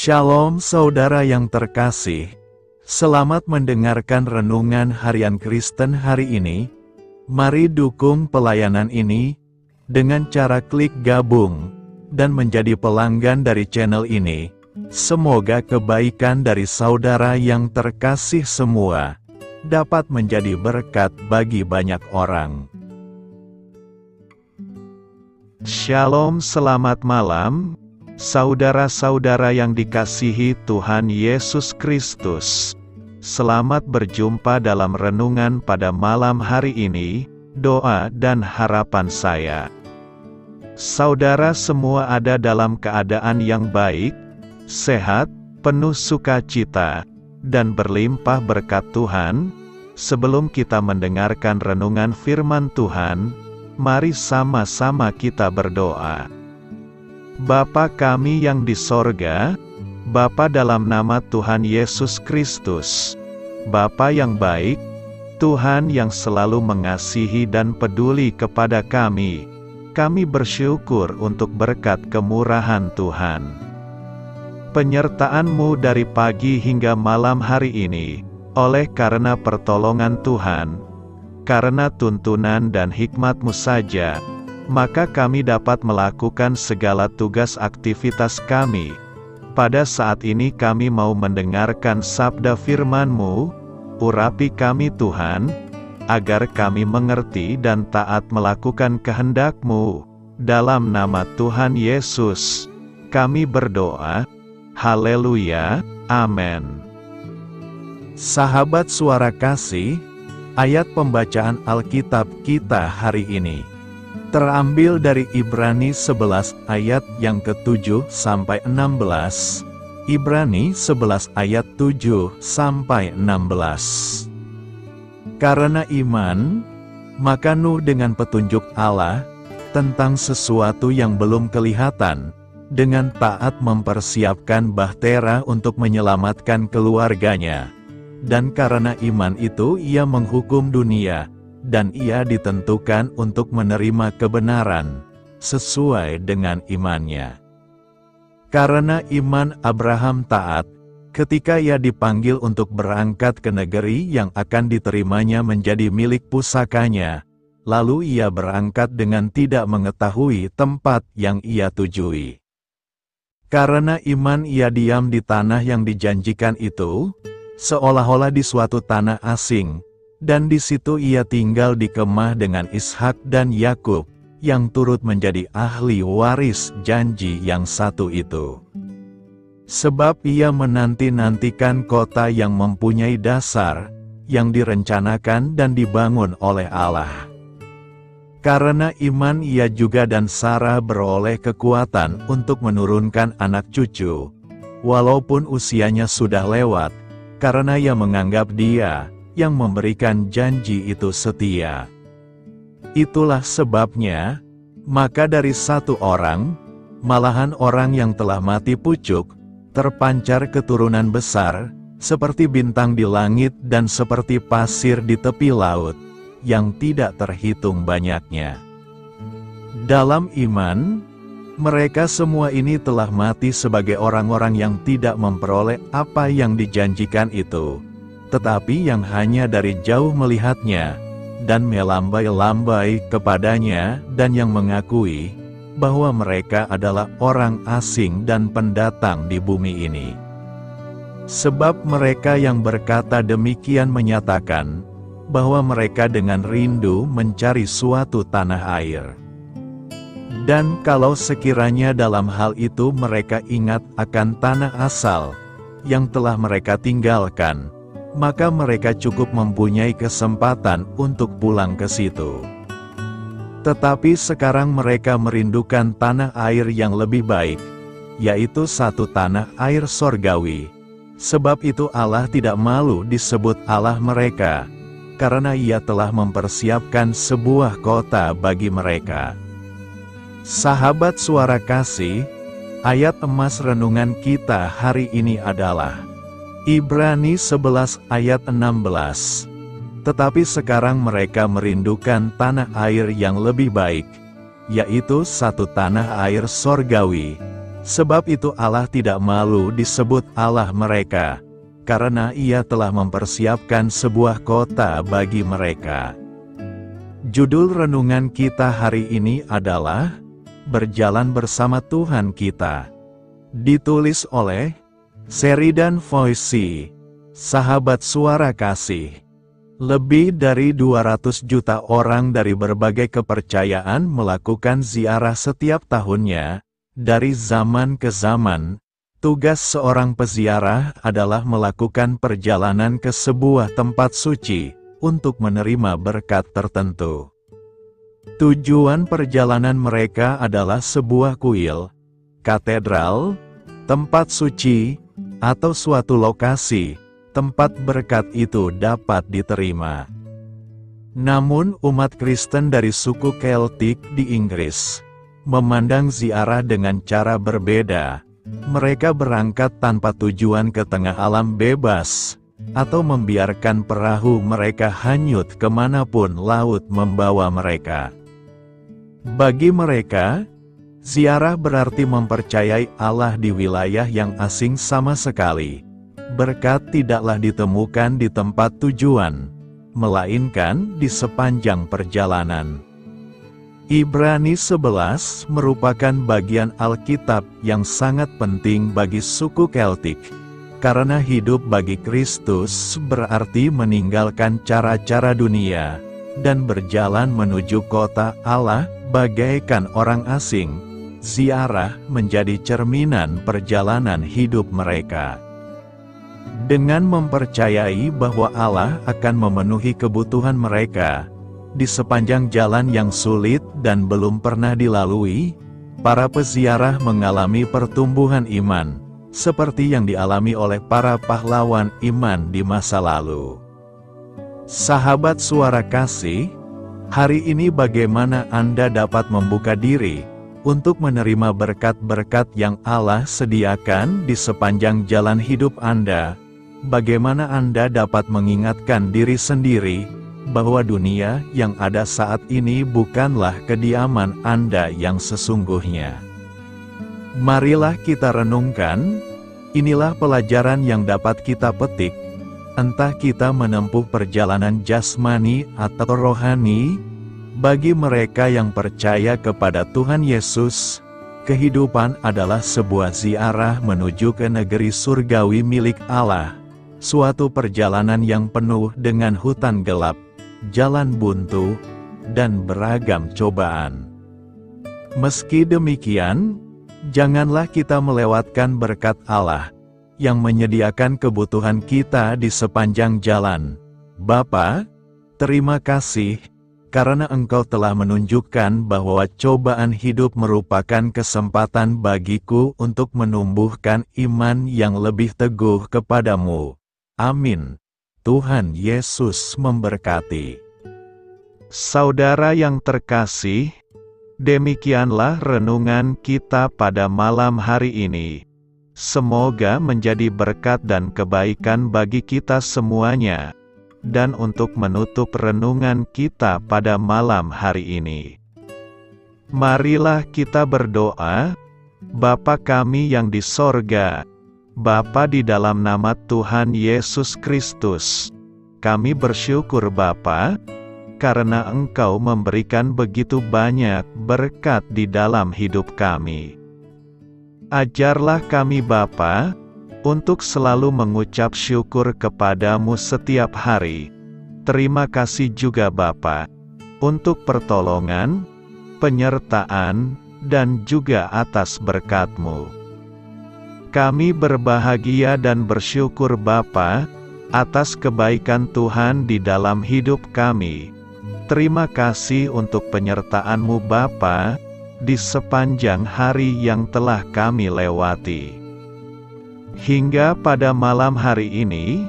Shalom saudara yang terkasih, selamat mendengarkan renungan harian Kristen hari ini. Mari dukung pelayanan ini dengan cara klik gabung dan menjadi pelanggan dari channel ini. Semoga kebaikan dari saudara yang terkasih semua dapat menjadi berkat bagi banyak orang. Shalom, selamat malam. Saudara-saudara yang dikasihi Tuhan Yesus Kristus, selamat berjumpa dalam renungan pada malam hari ini. Doa dan harapan saya, saudara semua ada dalam keadaan yang baik, sehat, penuh sukacita, dan berlimpah berkat Tuhan. Sebelum kita mendengarkan renungan firman Tuhan, mari sama-sama kita berdoa. Bapa kami yang di sorga, Bapa dalam nama Tuhan Yesus Kristus, Bapa yang baik, Tuhan yang selalu mengasihi dan peduli kepada kami bersyukur untuk berkat kemurahan Tuhan. Penyertaan-Mu dari pagi hingga malam hari ini, oleh karena pertolongan Tuhan, karena tuntunan dan hikmat-Mu saja, maka kami dapat melakukan segala tugas aktivitas kami. Pada saat ini kami mau mendengarkan sabda firman-Mu, urapi kami Tuhan, agar kami mengerti dan taat melakukan kehendak-Mu. Dalam nama Tuhan Yesus, kami berdoa. Haleluya, amin. Sahabat suara kasih, ayat pembacaan Alkitab kita hari ini terambil dari Ibrani 11 ayat yang ke-7 sampai 16. Ibrani 11 ayat 7 sampai 16. Karena iman, maka Nuh dengan petunjuk Allah tentang sesuatu yang belum kelihatan, dengan taat mempersiapkan bahtera untuk menyelamatkan keluarganya. Dan karena iman itu ia menghukum dunia, dan ia ditentukan untuk menerima kebenaran, sesuai dengan imannya. Karena iman Abraham taat, ketika ia dipanggil untuk berangkat ke negeri yang akan diterimanya menjadi milik pusakanya, lalu ia berangkat dengan tidak mengetahui tempat yang ia tujui. Karena iman ia diam di tanah yang dijanjikan itu, seolah-olah di suatu tanah asing, dan di situ ia tinggal di kemah dengan Ishak dan Yakub, yang turut menjadi ahli waris janji yang satu itu. Sebab ia menanti-nantikan kota yang mempunyai dasar, yang direncanakan dan dibangun oleh Allah. Karena iman ia juga dan Sarah beroleh kekuatan untuk menurunkan anak cucu, walaupun usianya sudah lewat, karena ia menganggap Dia yang memberikan janji itu setia. Itulah sebabnya, maka dari satu orang, malahan orang yang telah mati pucuk, terpancar keturunan besar, seperti bintang di langit dan seperti pasir di tepi laut, yang tidak terhitung banyaknya. Dalam iman, mereka semua ini telah mati sebagai orang-orang yang tidak memperoleh apa yang dijanjikan itu, tetapi yang hanya dari jauh melihatnya, dan melambai-lambai kepadanya, dan yang mengakui bahwa mereka adalah orang asing dan pendatang di bumi ini. Sebab mereka yang berkata demikian menyatakan bahwa mereka dengan rindu mencari suatu tanah air. Dan kalau sekiranya dalam hal itu mereka ingat akan tanah asal yang telah mereka tinggalkan, maka mereka cukup mempunyai kesempatan untuk pulang ke situ. Tetapi sekarang mereka merindukan tanah air yang lebih baik, yaitu satu tanah air sorgawi. Sebab itu Allah tidak malu disebut Allah mereka, karena Ia telah mempersiapkan sebuah kota bagi mereka. Sahabat suara kasih, ayat emas renungan kita hari ini adalah Ibrani 11 ayat 16. Tetapi sekarang mereka merindukan tanah air yang lebih baik, yaitu satu tanah air sorgawi. Sebab itu Allah tidak malu disebut Allah mereka, karena Ia telah mempersiapkan sebuah kota bagi mereka. Judul renungan kita hari ini adalah Berjalan Bersama Tuhan Kita. Ditulis oleh Sheridan Voici, sahabat suara kasih. Lebih dari 200 juta orang dari berbagai kepercayaan melakukan ziarah setiap tahunnya. Dari zaman ke zaman, tugas seorang peziarah adalah melakukan perjalanan ke sebuah tempat suci untuk menerima berkat tertentu. Tujuan perjalanan mereka adalah sebuah kuil, katedral, tempat suci, atau suatu lokasi tempat berkat itu dapat diterima. Namun umat Kristen dari suku Keltik di Inggris memandang ziarah dengan cara berbeda. Mereka berangkat tanpa tujuan ke tengah alam bebas, atau membiarkan perahu mereka hanyut kemanapun laut membawa mereka. Bagi mereka, ziarah berarti mempercayai Allah di wilayah yang asing sama sekali. Berkat tidaklah ditemukan di tempat tujuan, melainkan di sepanjang perjalanan. Ibrani 11 merupakan bagian Alkitab yang sangat penting bagi suku Keltik, karena hidup bagi Kristus berarti meninggalkan cara-cara dunia, dan berjalan menuju kota Allah bagaikan orang asing. Ziarah menjadi cerminan perjalanan hidup mereka. Dengan mempercayai bahwa Allah akan memenuhi kebutuhan mereka, di sepanjang jalan yang sulit dan belum pernah dilalui, para peziarah mengalami pertumbuhan iman, seperti yang dialami oleh para pahlawan iman di masa lalu. Sahabat suara kasih, hari ini bagaimana Anda dapat membuka diri untuk menerima berkat-berkat yang Allah sediakan di sepanjang jalan hidup Anda? Bagaimana Anda dapat mengingatkan diri sendiri bahwa dunia yang ada saat ini bukanlah kediaman Anda yang sesungguhnya? Marilah kita renungkan, inilah pelajaran yang dapat kita petik, entah kita menempuh perjalanan jasmani atau rohani. Bagi mereka yang percaya kepada Tuhan Yesus, kehidupan adalah sebuah ziarah menuju ke negeri surgawi milik Allah, suatu perjalanan yang penuh dengan hutan gelap, jalan buntu, dan beragam cobaan. Meski demikian, janganlah kita melewatkan berkat Allah yang menyediakan kebutuhan kita di sepanjang jalan. Bapa, terima kasih karena Engkau telah menunjukkan bahwa cobaan hidup merupakan kesempatan bagiku untuk menumbuhkan iman yang lebih teguh kepadamu. Amin. Tuhan Yesus memberkati. Saudara yang terkasih, demikianlah renungan kita pada malam hari ini. Semoga menjadi berkat dan kebaikan bagi kita semuanya. Dan untuk menutup renungan kita pada malam hari ini, marilah kita berdoa. Bapa kami yang di sorga, Bapa, di dalam nama Tuhan Yesus Kristus, kami bersyukur Bapa, karena Engkau memberikan begitu banyak berkat di dalam hidup kami. Ajarlah kami Bapa, untuk selalu mengucap syukur kepadamu setiap hari. Terima kasih juga Bapa, untuk pertolongan, penyertaan, dan juga atas berkat-Mu. Kami berbahagia dan bersyukur Bapa, atas kebaikan Tuhan di dalam hidup kami. Terima kasih untuk penyertaan-Mu Bapa, di sepanjang hari yang telah kami lewati. Hingga pada malam hari ini,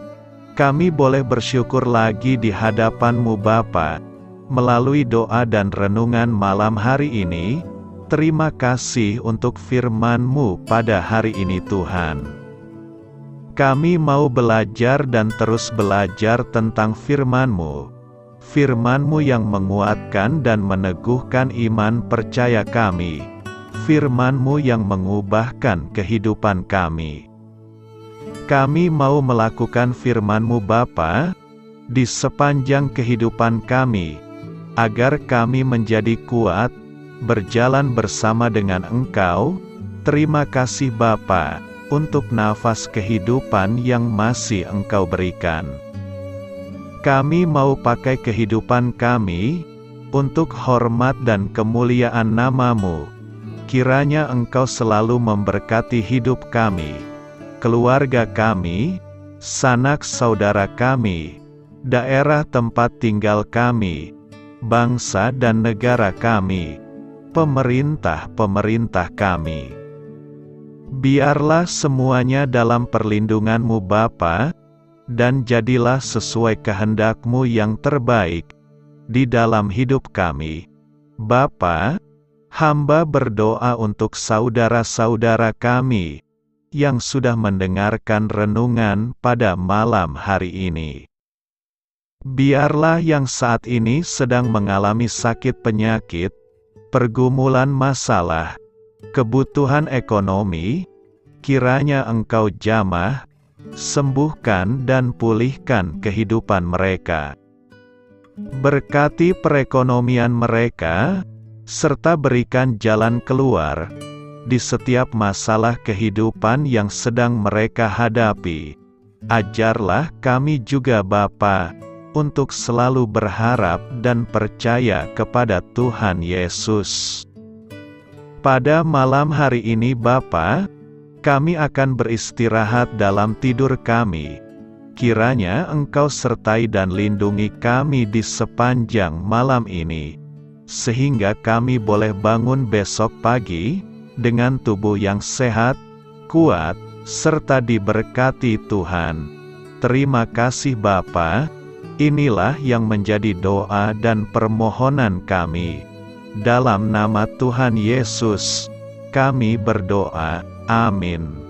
kami boleh bersyukur lagi di hadapan-Mu Bapa, melalui doa dan renungan malam hari ini. Terima kasih untuk firman-Mu pada hari ini Tuhan. Kami mau belajar dan terus belajar tentang firman-Mu. Firman-Mu yang menguatkan dan meneguhkan iman percaya kami. firman-Mu yang mengubahkan kehidupan kami. Kami mau melakukan firman-Mu Bapa, di sepanjang kehidupan kami, agar kami menjadi kuat, berjalan bersama dengan Engkau. Terima kasih Bapa, untuk nafas kehidupan yang masih Engkau berikan. Kami mau pakai kehidupan kami, untuk hormat dan kemuliaan nama-Mu. Kiranya Engkau selalu memberkati hidup kami, keluarga kami, sanak saudara kami, daerah tempat tinggal kami, bangsa dan negara kami, pemerintah-pemerintah kami. Biarlah semuanya dalam perlindungan-Mu Bapa, dan jadilah sesuai kehendak-Mu yang terbaik, di dalam hidup kami. Bapa, hamba berdoa untuk saudara-saudara kami, yang sudah mendengarkan renungan pada malam hari ini. Biarlah yang saat ini sedang mengalami sakit penyakit, pergumulan masalah, kebutuhan ekonomi, kiranya Engkau jamah, sembuhkan dan pulihkan kehidupan mereka. Berkati perekonomian mereka, serta berikan jalan keluar, di setiap masalah kehidupan yang sedang mereka hadapi. Ajarlah kami juga Bapa, untuk selalu berharap dan percaya kepada Tuhan Yesus. Pada malam hari ini Bapa, kami akan beristirahat dalam tidur kami. Kiranya Engkau sertai dan lindungi kami di sepanjang malam ini, sehingga kami boleh bangun besok pagi, dengan tubuh yang sehat, kuat, serta diberkati Tuhan. Terima kasih Bapa, inilah yang menjadi doa dan permohonan kami. Dalam nama Tuhan Yesus, kami berdoa. Amin.